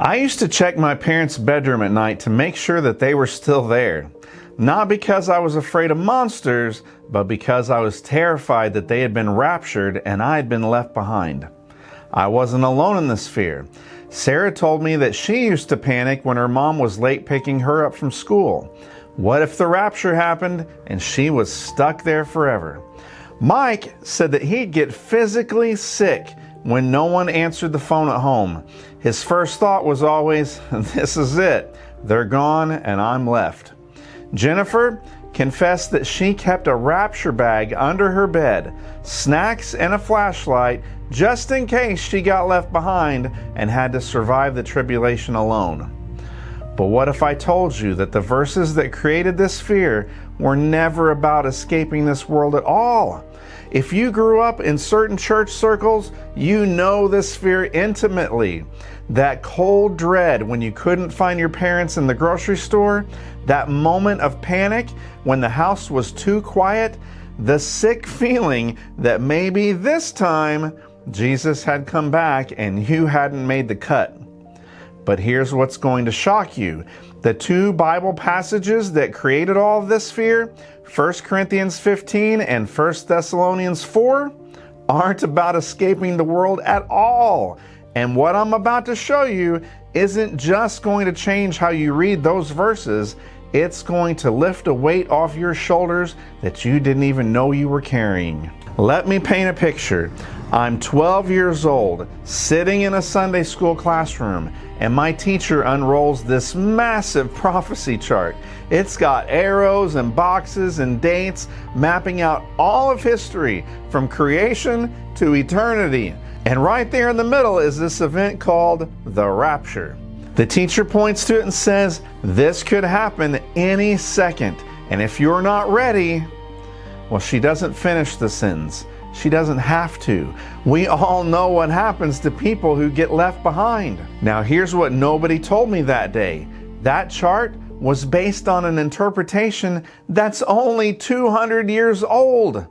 I used to check my parents' bedroom at night to make sure that they were still there. Not because I was afraid of monsters, but because I was terrified that they had been raptured and I had been left behind. I wasn't alone in this fear. Sarah told me that she used to panic when her mom was late picking her up from school. What if the rapture happened and she was stuck there forever? Mike said that he'd get physically sick when no one answered the phone at home. His first thought was always, this is it. They're gone and I'm left. Jennifer confessed that she kept a rapture bag under her bed, snacks and a flashlight, just in case she got left behind and had to survive the tribulation alone. But what if I told you that the verses that created this fear were never about escaping this world at all? If you grew up in certain church circles, you know this fear intimately. That cold dread when you couldn't find your parents in the grocery store, that moment of panic when the house was too quiet, the sick feeling that maybe this time Jesus had come back and you hadn't made the cut. But here's what's going to shock you. The two Bible passages that created all of this fear, 1 Corinthians 15 and 1 Thessalonians 4, aren't about escaping the world at all. And what I'm about to show you isn't just going to change how you read those verses, it's going to lift a weight off your shoulders that you didn't even know you were carrying. Let me paint a picture. I'm 12 years old, sitting in a Sunday school classroom, and my teacher unrolls this massive prophecy chart. It's got arrows and boxes and dates mapping out all of history from creation to eternity. And right there in the middle is this event called the rapture. The teacher points to it and says, this could happen any second. And if you're not ready, well, she doesn't finish the sentence. She doesn't have to. We all know what happens to people who get left behind. Now, here's what nobody told me that day. That chart was based on an interpretation that's only 200 years old.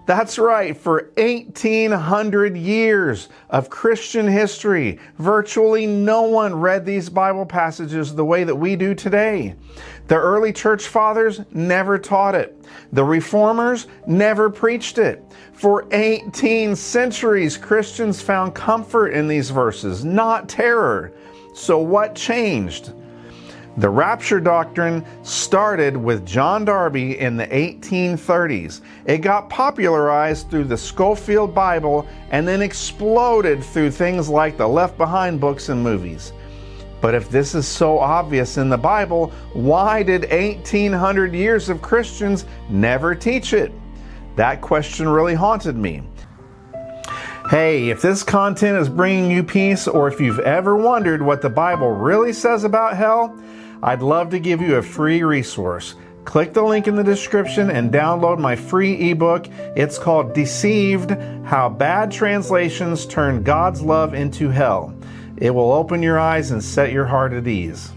That's right, for 1,800 years of Christian history, virtually no one read these Bible passages the way that we do today. The early church fathers never taught it. The reformers never preached it. For 18 centuries, Christians found comfort in these verses, not terror. So what changed? The rapture doctrine started with John Darby in the 1830s. It got popularized through the Schofield Bible and then exploded through things like the Left Behind books and movies. But if this is so obvious in the Bible, why did 1,800 years of Christians never teach it? That question really haunted me. Hey, if this content is bringing you peace, or if you've ever wondered what the Bible really says about hell, I'd love to give you a free resource. Click the link in the description and download my free ebook. It's called Deceived: How Bad Translations Turn God's Love into Hell. It will open your eyes and set your heart at ease.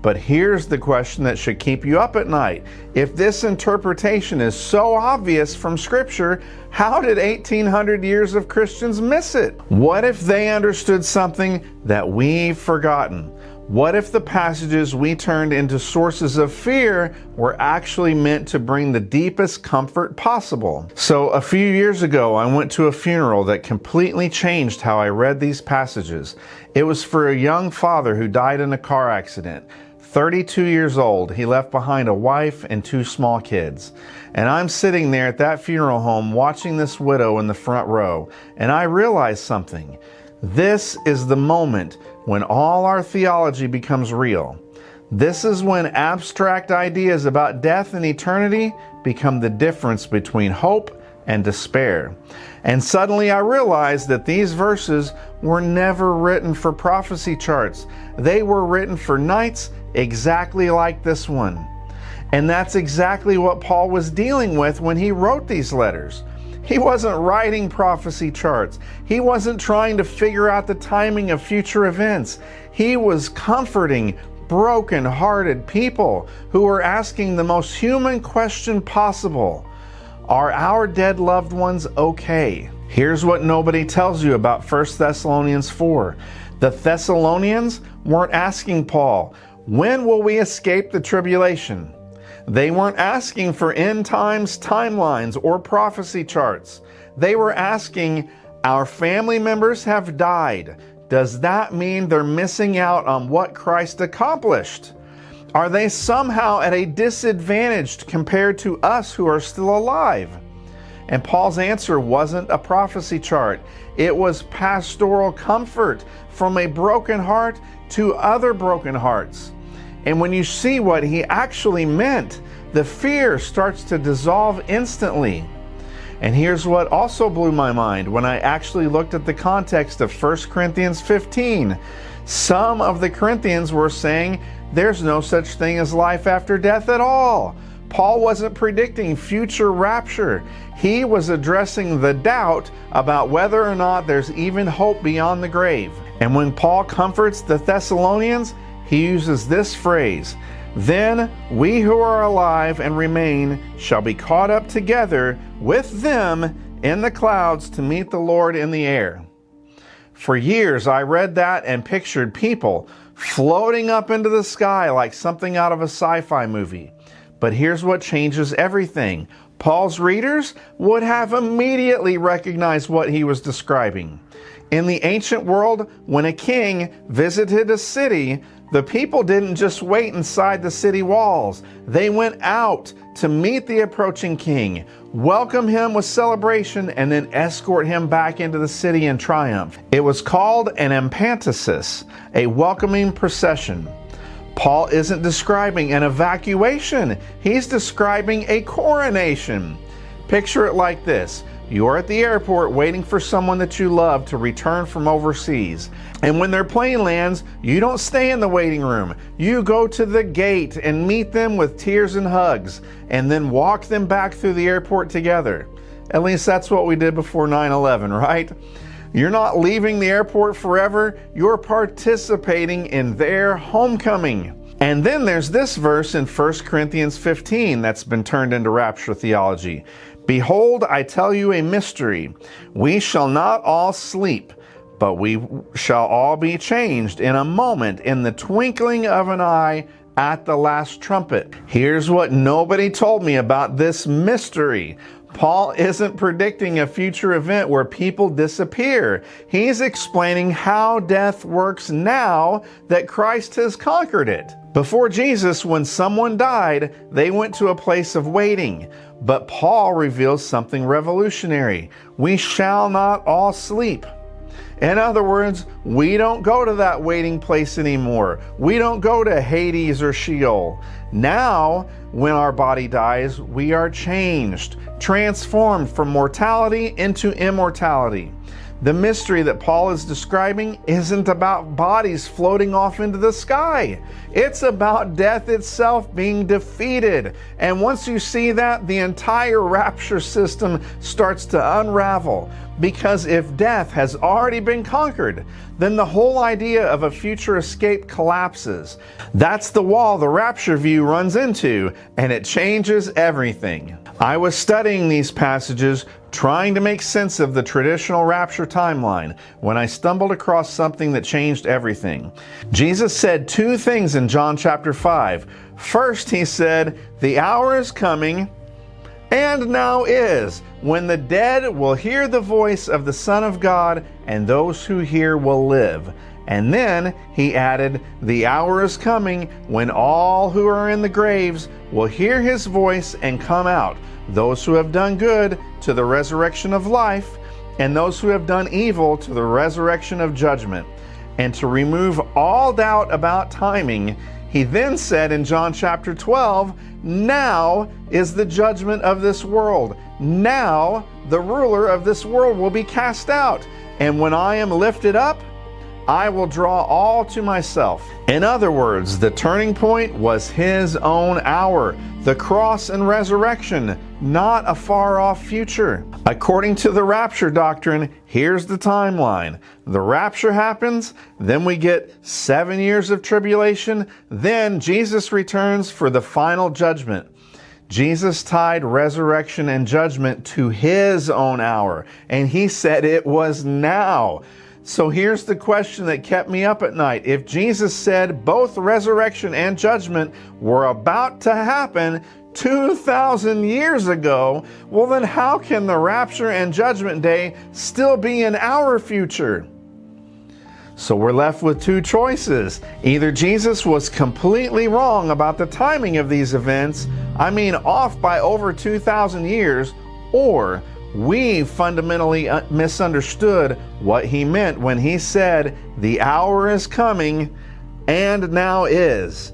But here's the question that should keep you up at night. If this interpretation is so obvious from Scripture, how did 1,800 years of Christians miss it? What if they understood something that we've forgotten? What if the passages we turned into sources of fear were actually meant to bring the deepest comfort possible? So a few years ago, I went to a funeral that completely changed how I read these passages. It was for a young father who died in a car accident. 32 years old, he left behind a wife and 2 small kids. And I'm sitting there at that funeral home watching this widow in the front row, and I realized something. This is the moment when all our theology becomes real. This is when abstract ideas about death and eternity become the difference between hope and despair. And suddenly I realized that these verses were never written for prophecy charts. They were written for nights exactly like this one. And that's exactly what Paul was dealing with when he wrote these letters. He wasn't writing prophecy charts. He wasn't trying to figure out the timing of future events. He was comforting broken-hearted people who were asking the most human question possible. Are our dead loved ones okay? Here's what nobody tells you about 1 Thessalonians 4. The Thessalonians weren't asking Paul, when will we escape the tribulation? They weren't asking for end times timelines or prophecy charts. They were asking, our family members have died. Does that mean they're missing out on what Christ accomplished? Are they somehow at a disadvantage compared to us who are still alive? And Paul's answer wasn't a prophecy chart. It was pastoral comfort from a broken heart to other broken hearts. And when you see what he actually meant, the fear starts to dissolve instantly. And here's what also blew my mind when I actually looked at the context of 1 Corinthians 15. Some of the Corinthians were saying there's no such thing as life after death at all. Paul wasn't predicting future rapture. He was addressing the doubt about whether or not there's even hope beyond the grave. And when Paul comforts the Thessalonians, he uses this phrase, then we who are alive and remain shall be caught up together with them in the clouds to meet the Lord in the air. For years I read that and pictured people floating up into the sky like something out of a sci-fi movie. But here's what changes everything. Paul's readers would have immediately recognized what he was describing. In the ancient world, when a king visited a city, the people didn't just wait inside the city walls. They went out to meet the approaching king, welcome him with celebration, and then escort him back into the city in triumph. It was called an empathesis, a welcoming procession. Paul isn't describing an evacuation. He's describing a coronation. Picture it like this. You're at the airport waiting for someone that you love to return from overseas. And when their plane lands, you don't stay in the waiting room. You go to the gate and meet them with tears and hugs, and then walk them back through the airport together. At least that's what we did before 9/11, right? You're not leaving the airport forever. You're participating in their homecoming. And then there's this verse in 1 Corinthians 15 that's been turned into rapture theology. Behold, I tell you a mystery. We shall not all sleep, but we shall all be changed in a moment, in the twinkling of an eye, at the last trumpet. Here's what nobody told me about this mystery. Paul isn't predicting a future event where people disappear. He's explaining how death works now that Christ has conquered it. Before Jesus, when someone died, they went to a place of waiting. But Paul reveals something revolutionary. We shall not all sleep. In other words, we don't go to that waiting place anymore. We don't go to Hades or Sheol. Now, when our body dies, we are changed, transformed from mortality into immortality. The mystery that Paul is describing isn't about bodies floating off into the sky. It's about death itself being defeated. And once you see that, the entire rapture system starts to unravel. Because if death has already been conquered, then the whole idea of a future escape collapses. That's the wall the rapture view runs into, and it changes everything. I was studying these passages, trying to make sense of the traditional rapture timeline, when I stumbled across something that changed everything. Jesus said two things in John chapter 5. First, he said, "The hour is coming, and now is, when the dead will hear the voice of the Son of God, and those who hear will live." And then he added, "The hour is coming when all who are in the graves will hear his voice and come out, those who have done good to the resurrection of life, and those who have done evil to the resurrection of judgment." And to remove all doubt about timing, he then said in John chapter 12, "Now is the judgment of this world. Now the ruler of this world will be cast out. And when I am lifted up, I will draw all to myself." In other words, the turning point was his own hour, the cross and resurrection, not a far-off future. According to the rapture doctrine, here's the timeline. The rapture happens, then we get 7 years of tribulation, then Jesus returns for the final judgment. Jesus tied resurrection and judgment to his own hour, and he said it was now. So here's the question that kept me up at night. If Jesus said both resurrection and judgment were about to happen 2,000 years ago, well then how can the rapture and judgment day still be in our future? So we're left with two choices. Either Jesus was completely wrong about the timing of these events, off by over 2,000 years, or we fundamentally misunderstood what he meant when he said, the hour is coming and now is.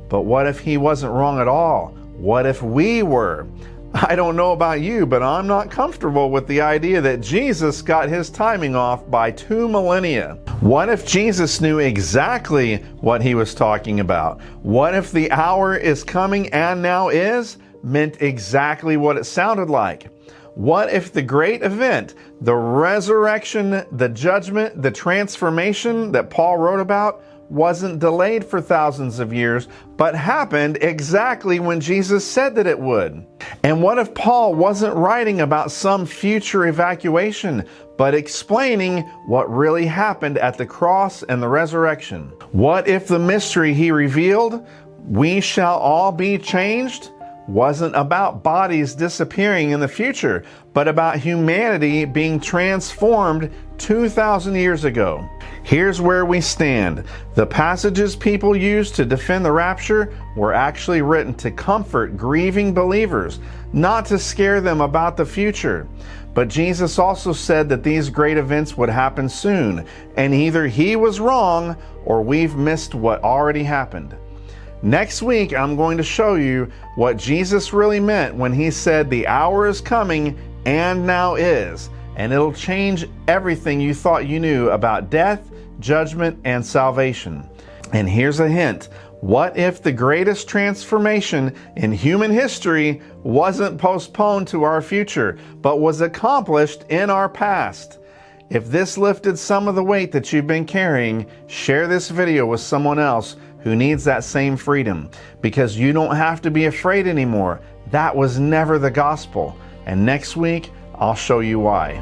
But what if he wasn't wrong at all? What if we were? I don't know about you, but I'm not comfortable with the idea that Jesus got his timing off by 2 millennia. What if Jesus knew exactly what he was talking about? What if the hour is coming and now is meant exactly what it sounded like? What if the great event, the resurrection, the judgment, the transformation that Paul wrote about wasn't delayed for thousands of years, but happened exactly when Jesus said that it would? And what if Paul wasn't writing about some future evacuation, but explaining what really happened at the cross and the resurrection? What if the mystery he revealed, we shall all be changed, wasn't about bodies disappearing in the future, but about humanity being transformed 2,000 years ago? Here's where we stand. The passages people used to defend the rapture were actually written to comfort grieving believers, not to scare them about the future. But Jesus also said that these great events would happen soon, and either he was wrong or we've missed what already happened. Next week, I'm going to show you what Jesus really meant when he said the hour is coming and now is, and it'll change everything you thought you knew about death, judgment, and salvation. And here's a hint. What if the greatest transformation in human history wasn't postponed to our future, but was accomplished in our past? If this lifted some of the weight that you've been carrying, share this video with someone else who needs that same freedom, because you don't have to be afraid anymore. That was never the gospel. And next week, I'll show you why.